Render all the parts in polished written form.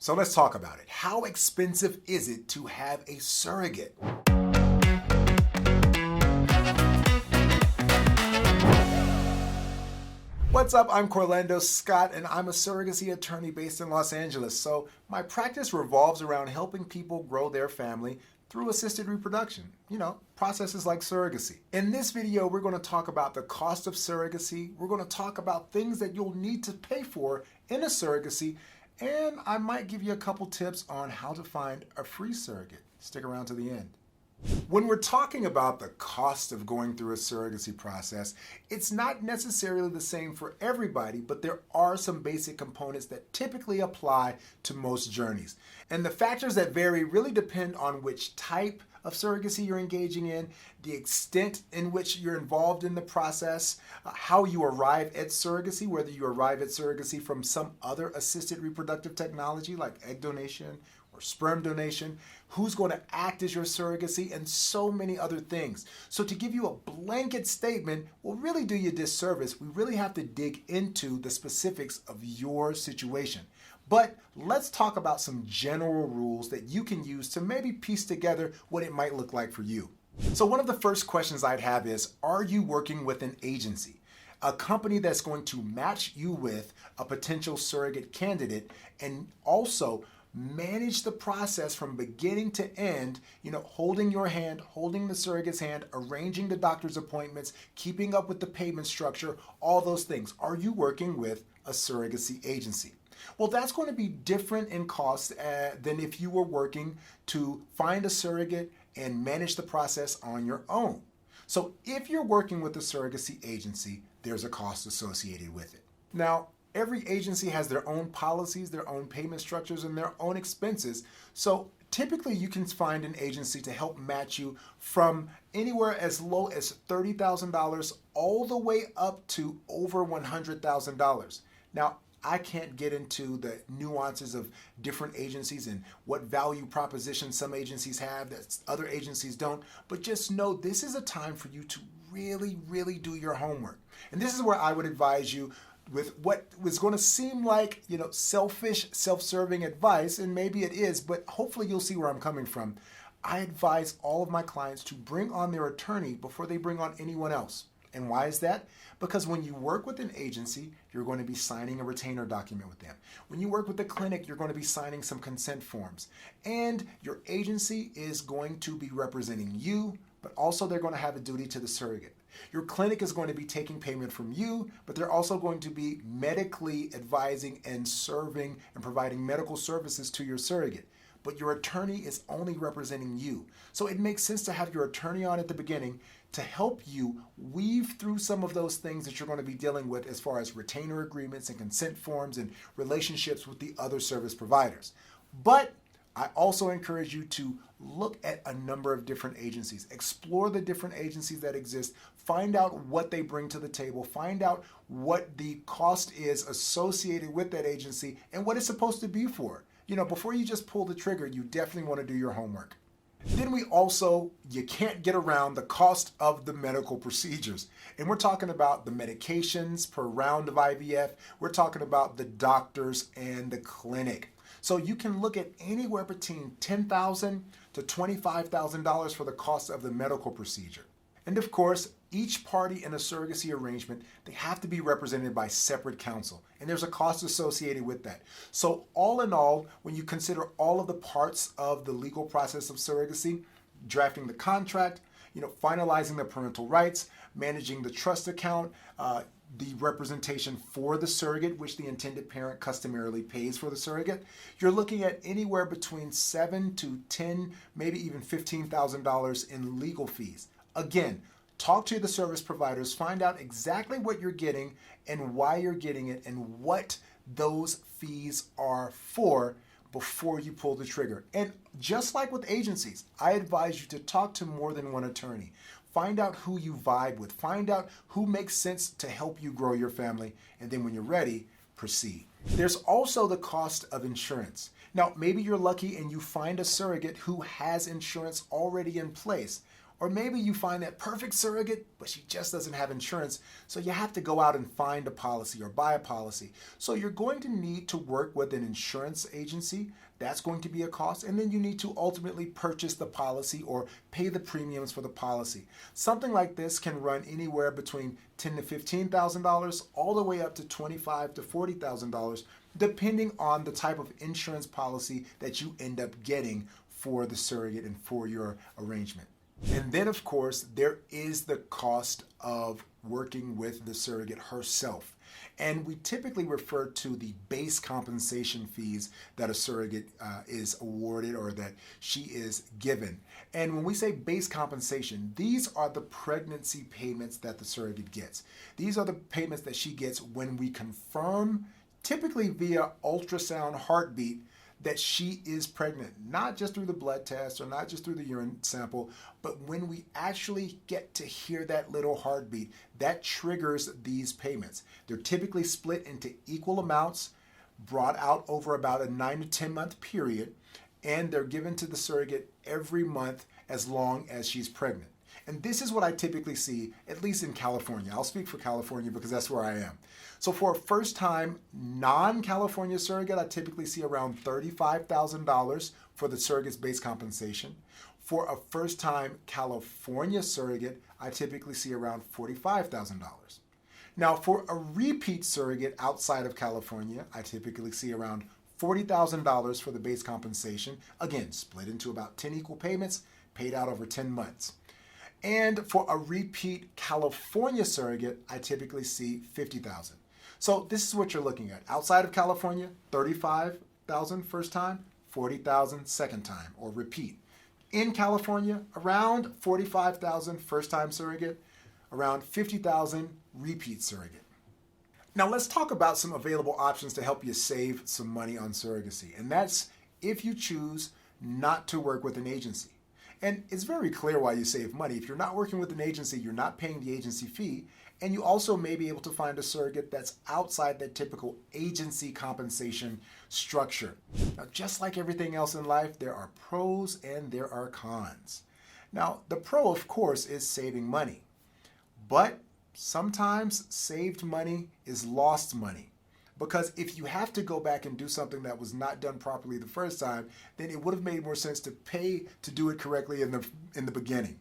So let's talk about it. How expensive is it to have a surrogate? What's up? I'm Corlandos Scott, and I'm a surrogacy attorney based in Los Angeles. So my practice revolves around helping people grow their family through assisted reproduction. Processes like surrogacy. In this video, we're going to talk about the cost of surrogacy. We're going to talk about things that you'll need to pay for in a surrogacy, and I might give you a couple tips on how to find a free surrogate. Stick around to the end. When we're talking about the cost of going through a surrogacy process, it's not necessarily the same for everybody, but there are some basic components that typically apply to most journeys. And the factors that vary really depend on which type of surrogacy you're engaging in, the extent in which you're involved in the process, how you arrive at surrogacy, whether you arrive at surrogacy from some other assisted reproductive technology like egg donation or sperm donation, who's going to act as your surrogacy, and so many other things. So to give you a blanket statement will really do you a disservice. We really have to dig into the specifics of your situation. But let's talk about some general rules that you can use to maybe piece together what it might look like for you. So one of the first questions I'd have is, are you working with an agency? A company that's going to match you with a potential surrogate candidate and also manage the process from beginning to end, holding your hand, holding the surrogate's hand, arranging the doctor's appointments, keeping up with the payment structure, all those things. Are you working with a surrogacy agency? Well, that's going to be different in cost than if you were working to find a surrogate and manage the process on your own. So if you're working with a surrogacy agency, there's a cost associated with it. Now, every agency has their own policies, their own payment structures, and their own expenses. So typically you can find an agency to help match you from anywhere as low as $30,000 all the way up to over $100,000. Now, I can't get into the nuances of different agencies and what value proposition some agencies have that other agencies don't, but just know this is a time for you to really, really do your homework. And this is where I would advise you with what was going to seem like, selfish, self-serving advice, and maybe it is, but hopefully you'll see where I'm coming from. I advise all of my clients to bring on their attorney before they bring on anyone else. And why is that? Because when you work with an agency, you're going to be signing a retainer document with them. When you work with a clinic, you're going to be signing some consent forms. And your agency is going to be representing you, but also they're going to have a duty to the surrogate. Your clinic is going to be taking payment from you, but they're also going to be medically advising and serving and providing medical services to your surrogate. But your attorney is only representing you. So it makes sense to have your attorney on at the beginning to help you weave through some of those things that you're going to be dealing with as far as retainer agreements and consent forms and relationships with the other service providers. But I also encourage you to look at a number of different agencies, explore the different agencies that exist, find out what they bring to the table, find out what the cost is associated with that agency and what it's supposed to be for. Before you just pull the trigger, you definitely want to do your homework. Then you can't get around the cost of the medical procedures. And we're talking about the medications per round of IVF. We're talking about the doctors and the clinic. So you can look at anywhere between $10,000 to $25,000 for the cost of the medical procedure. And of course, each party in a surrogacy arrangement, they have to be represented by separate counsel. And there's a cost associated with that. So all in all, when you consider all of the parts of the legal process of surrogacy, drafting the contract, finalizing the parental rights, managing the trust account, the representation for the surrogate, which the intended parent customarily pays for the surrogate, you're looking at anywhere between $7,000 to $10,000, maybe even $15,000 in legal fees. Again, talk to the service providers, find out exactly what you're getting and why you're getting it and what those fees are for before you pull the trigger. And just like with agencies, I advise you to talk to more than one attorney. Find out who you vibe with. Find out who makes sense to help you grow your family. And then when you're ready, proceed. There's also the cost of insurance. Now, maybe you're lucky and you find a surrogate who has insurance already in place. Or maybe you find that perfect surrogate, but she just doesn't have insurance, so you have to go out and find a policy or buy a policy. So you're going to need to work with an insurance agency. That's going to be a cost. And then you need to ultimately purchase the policy or pay the premiums for the policy. Something like this can run anywhere between $10,000 to $15,000 all the way up to $25,000 to $40,000, depending on the type of insurance policy that you end up getting for the surrogate and for your arrangement. And then, of course, there is the cost of working with the surrogate herself. And we typically refer to the base compensation fees that a surrogate is awarded or that she is given. And when we say base compensation, these are the pregnancy payments that the surrogate gets. These are the payments that she gets when we confirm, typically via ultrasound heartbeat, that she is pregnant, not just through the blood test or not just through the urine sample, but when we actually get to hear that little heartbeat, that triggers these payments. They're typically split into equal amounts, brought out over about a 9 to 10 month period, and they're given to the surrogate every month as long as she's pregnant. And this is what I typically see, at least in California. I'll speak for California because that's where I am. So for a first-time non-California surrogate, I typically see around $35,000 for the surrogate's base compensation. For a first-time California surrogate, I typically see around $45,000. Now, for a repeat surrogate outside of California, I typically see around $40,000 for the base compensation, again, split into about 10 equal payments, paid out over 10 months. And for a repeat California surrogate, I typically see $50,000. So this is what you're looking at. Outside of California, $35,000 first time, $40,000 second time, or repeat. In California, around $45,000 first time surrogate, around $50,000 repeat surrogate. Now let's talk about some available options to help you save some money on surrogacy. And that's if you choose not to work with an agency. And it's very clear why you save money. If you're not working with an agency, you're not paying the agency fee, and you also may be able to find a surrogate that's outside that typical agency compensation structure. Now, just like everything else in life, there are pros and there are cons. Now, the pro, of course, is saving money. But sometimes saved money is lost money. Because if you have to go back and do something that was not done properly the first time, then it would have made more sense to pay to do it correctly in the beginning.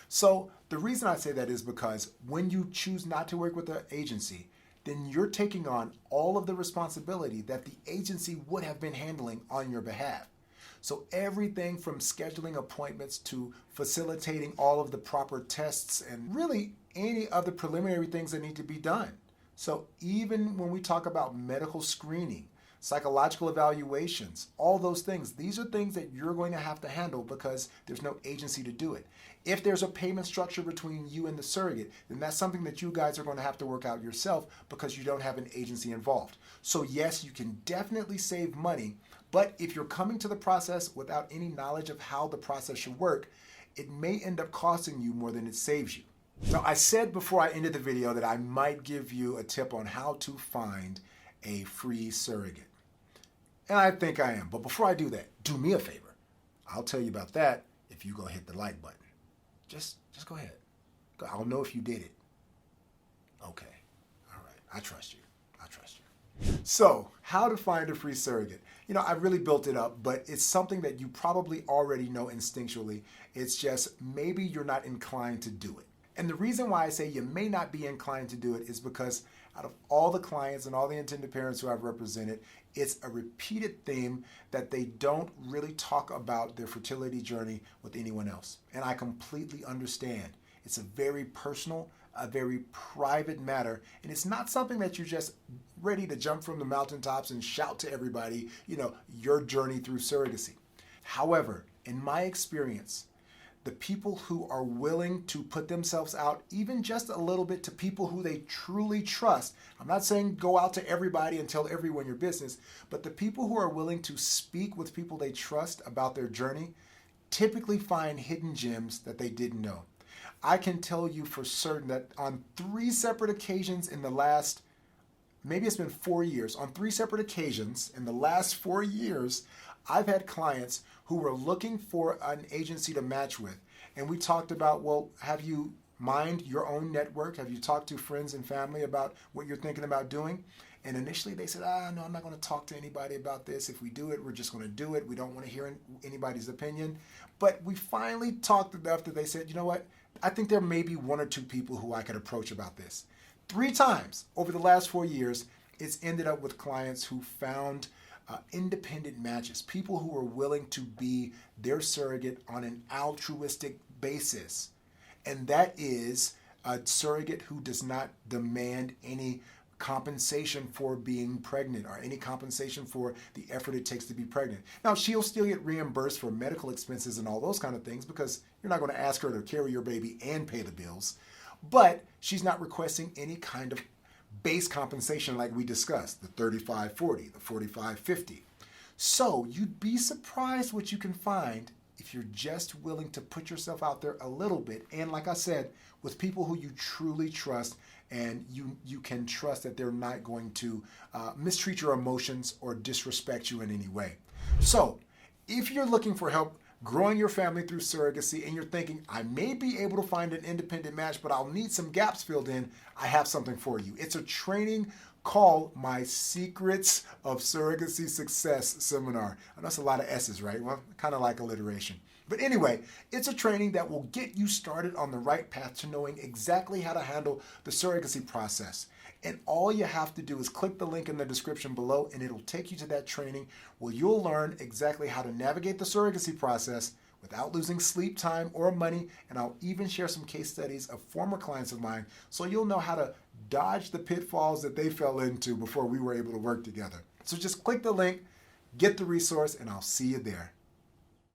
So the reason I say that is because when you choose not to work with an agency, then you're taking on all of the responsibility that the agency would have been handling on your behalf. So everything from scheduling appointments to facilitating all of the proper tests and really any other preliminary things that need to be done. So even when we talk about medical screening, psychological evaluations, all those things, these are things that you're going to have to handle because there's no agency to do it. If there's a payment structure between you and the surrogate, then that's something that you guys are going to have to work out yourself because you don't have an agency involved. So yes, you can definitely save money, but if you're coming to the process without any knowledge of how the process should work, it may end up costing you more than it saves you. Now, I said before I ended the video that I might give you a tip on how to find a free surrogate. And I think I am. But before I do that, do me a favor. I'll tell you about that if you go hit the like button. Just go ahead. I'll know if you did it. Okay. All right. I trust you. So, how to find a free surrogate. You know, I really built it up, but it's something that you probably already know instinctually. It's just maybe you're not inclined to do it. And the reason why I say you may not be inclined to do it is because out of all the clients and all the intended parents who I've represented, it's a repeated theme that they don't really talk about their fertility journey with anyone else. And I completely understand. It's a very personal, a very private matter, and it's not something that you're just ready to jump from the mountaintops and shout to everybody, your journey through surrogacy. However, in my experience, the people who are willing to put themselves out even just a little bit to people who they truly trust. I'm not saying go out to everybody and tell everyone your business, but the people who are willing to speak with people they trust about their journey typically find hidden gems that they didn't know. I can tell you for certain that on 3 separate occasions in the last maybe it's been 4 years, on 3 separate occasions in the last 4 years, I've had clients who were looking for an agency to match with. And we talked about, well, have you mined your own network? Have you talked to friends and family about what you're thinking about doing? And initially they said, no, I'm not going to talk to anybody about this. If we do it, we're just going to do it. We don't want to hear anybody's opinion. But we finally talked enough that they said, you know what? I think there may be 1 or 2 people who I could approach about this. 3 times over the last 4 years, it's ended up with clients who found independent matches, people who are willing to be their surrogate on an altruistic basis. And that is a surrogate who does not demand any compensation for being pregnant or any compensation for the effort it takes to be pregnant. Now, she'll still get reimbursed for medical expenses and all those kind of things because you're not going to ask her to carry your baby and pay the bills. But she's not requesting any kind of base compensation like we discussed, the 35-40, the 45-50. So you'd be surprised what you can find if you're just willing to put yourself out there a little bit. And like I said, with people who you truly trust and you can trust that they're not going to mistreat your emotions or disrespect you in any way. So if you're looking for help growing your family through surrogacy and you're thinking, I may be able to find an independent match, but I'll need some gaps filled in, I have something for you. It's a training called my Secrets of Surrogacy Success seminar. I know it's a lot of S's, right? Well, kind of like alliteration. But anyway, it's a training that will get you started on the right path to knowing exactly how to handle the surrogacy process. And all you have to do is click the link in the description below and it'll take you to that training where you'll learn exactly how to navigate the surrogacy process without losing sleep time or money. And I'll even share some case studies of former clients of mine so you'll know how to dodge the pitfalls that they fell into before we were able to work together. So just click the link, get the resource, and I'll see you there.